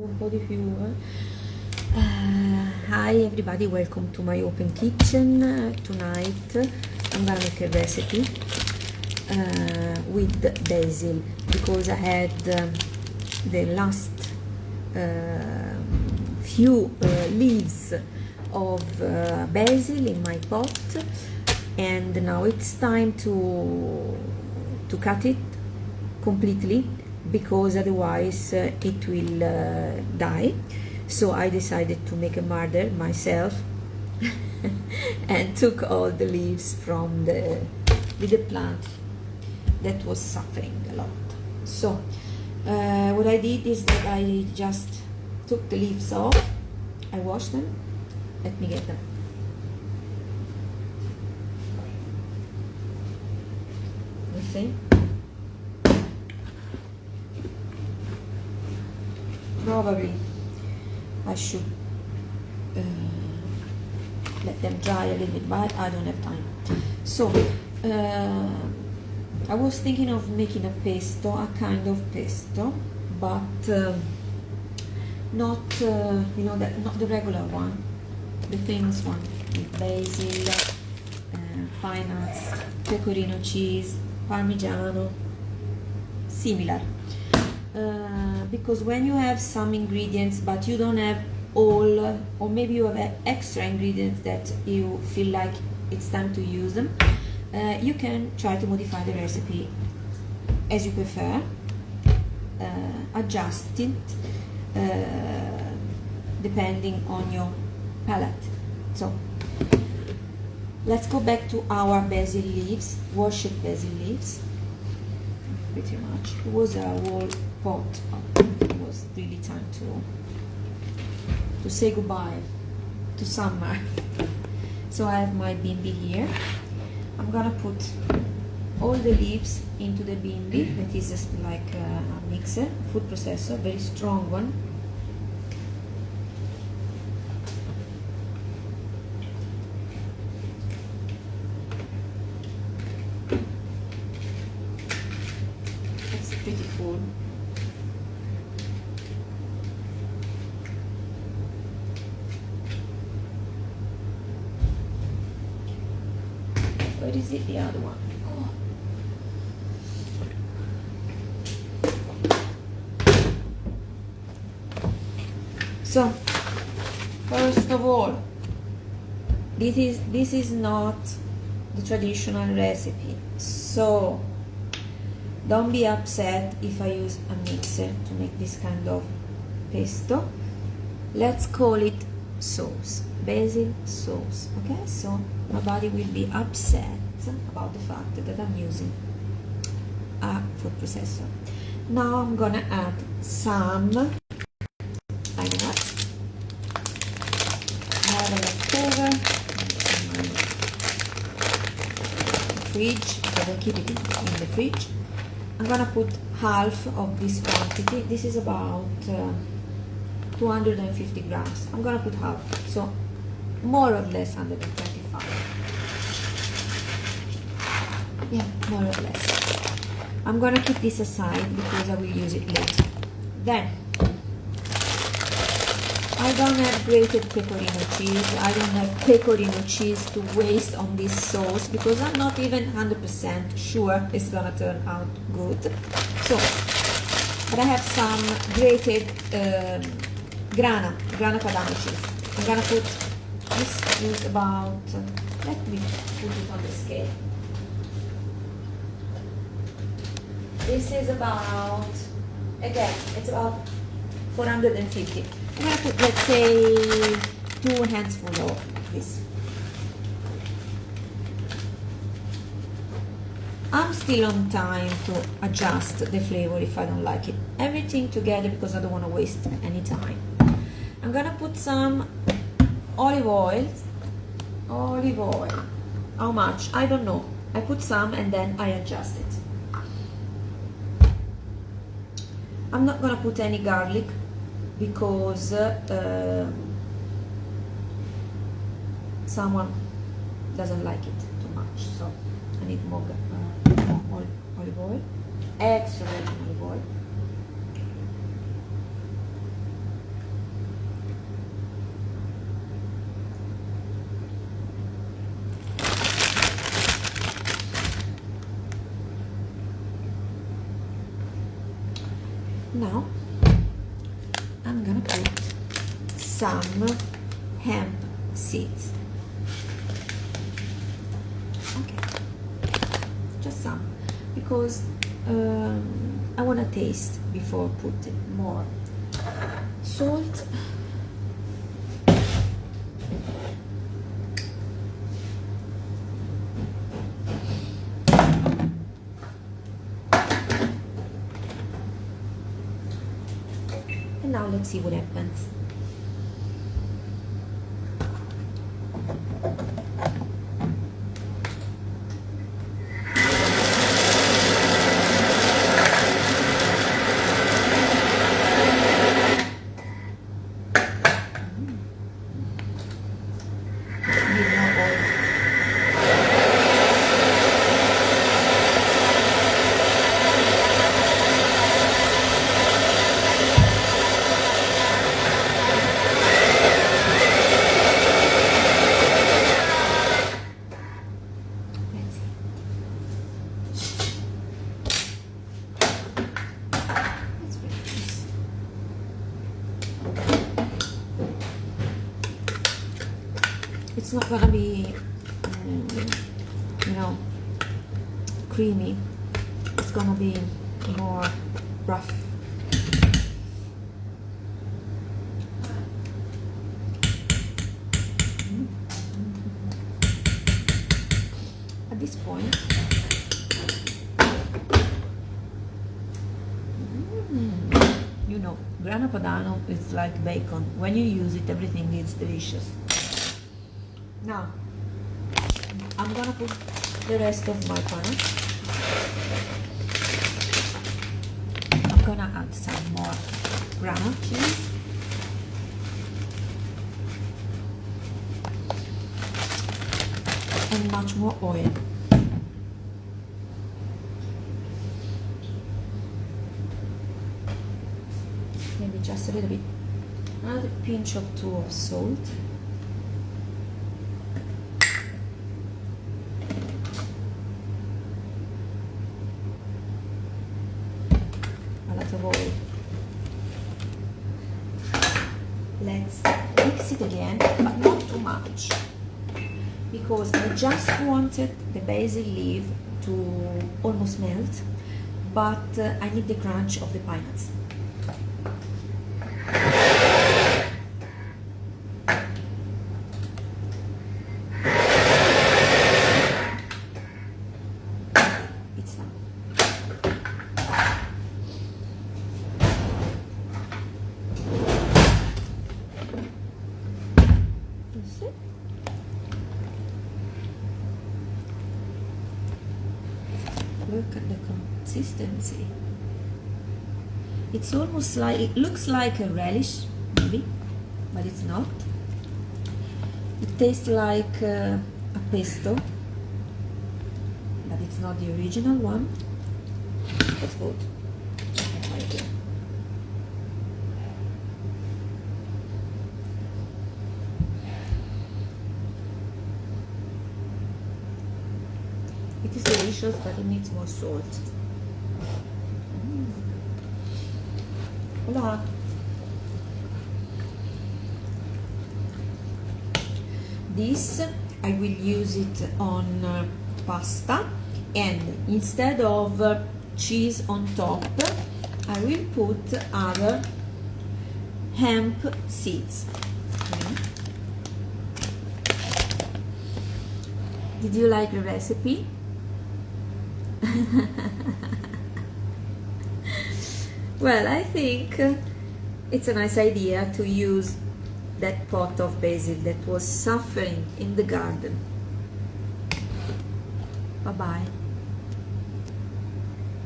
Un po' di più, hi everybody, welcome to my open kitchen. Tonight I'm gonna make a recipe with basil because I had the last few leaves of basil in my pot, and now it's time to cut it completely because otherwise it will die. So I decided to make a murder myself and took all the leaves from the plant that was suffering a lot. So what I did is that I just took the leaves off, I washed them. Let me get them. You see? Probably I should let them dry a little bit, but I don't have time. So I was thinking of making a pesto, a kind of pesto, but not not the regular one, the famous one with basil, pine nuts, pecorino cheese, parmigiano, similar. Because when you have some ingredients but you don't have all, or maybe you have extra ingredients that you feel like it's time to use them, you can try to modify the recipe as you prefer, adjust it depending on your palate. So let's go back to our basil leaves, washed basil leaves. Pretty much it was a whole pot. It was really time to say goodbye to summer. So I have my bimbi here. I'm gonna put all the leaves into the bimbi, that is just like a mixer, food processor, very strong one. It's pretty full. Where is it? The other one. Oh. So, first of all, this is not the traditional recipe. So, don't be upset if I use a mixer to make this kind of pesto. Let's call it sauce, basil sauce. Okay, so nobody will be upset about the fact that I'm using a food processor. Now I'm gonna add some pine nuts. I have a leftover in my fridge, but I keep it in the fridge. I'm gonna put half of this quantity. This is about 250 grams. I'm gonna put half, so more or less 125. Yeah, more or less. I'm gonna keep this aside because I will use it later. Then I don't have grated pecorino cheese. I don't have pecorino cheese to waste on this sauce because I'm not even 100% sure it's gonna turn out good. So, but I have some grated grana padano cheese. I'm gonna put this is about, let me put it on the scale. This is about, again, it's about 450. I'm gonna put, let's say, 2 handsfuls of this. I'm still on time to adjust the flavor if I don't like it. Everything together because I don't want to waste any time. I'm gonna put some olive oil. Olive oil. How much? I don't know. I put some and then I adjust it. I'm not gonna put any garlic because someone doesn't like it too much, so I need more olive oil, extra virgin olive oil. Now I'm gonna put some hemp seeds. Okay, just some, because I want to taste before putting more salt. And now let's see what happens. It's not gonna be, you know, creamy. It's gonna be more rough. At this point, you know, grana padano is like bacon. When you use it, everything is delicious. Now, I'm gonna put the rest of my pan. I'm gonna add some more grana cheese. And much more oil. Maybe just a little bit, another pinch or two of salt. A lot of oil. Let's mix it again, but not too much, because I just wanted the basil leaf to almost melt, but I need the crunch of the pine nuts. It's done. You see? Look at the consistency. It's almost like, it looks like a relish, maybe, but it's not. It tastes like a pesto, but it's not the original one. That's good. Right here. It is delicious, but it needs more salt. Voila. This, I will use it on pasta, and instead of cheese on top, I will put other hemp seeds. Okay. Did you like the recipe? Well, I think it's a nice idea to use that pot of basil that was suffering in the garden. Bye bye.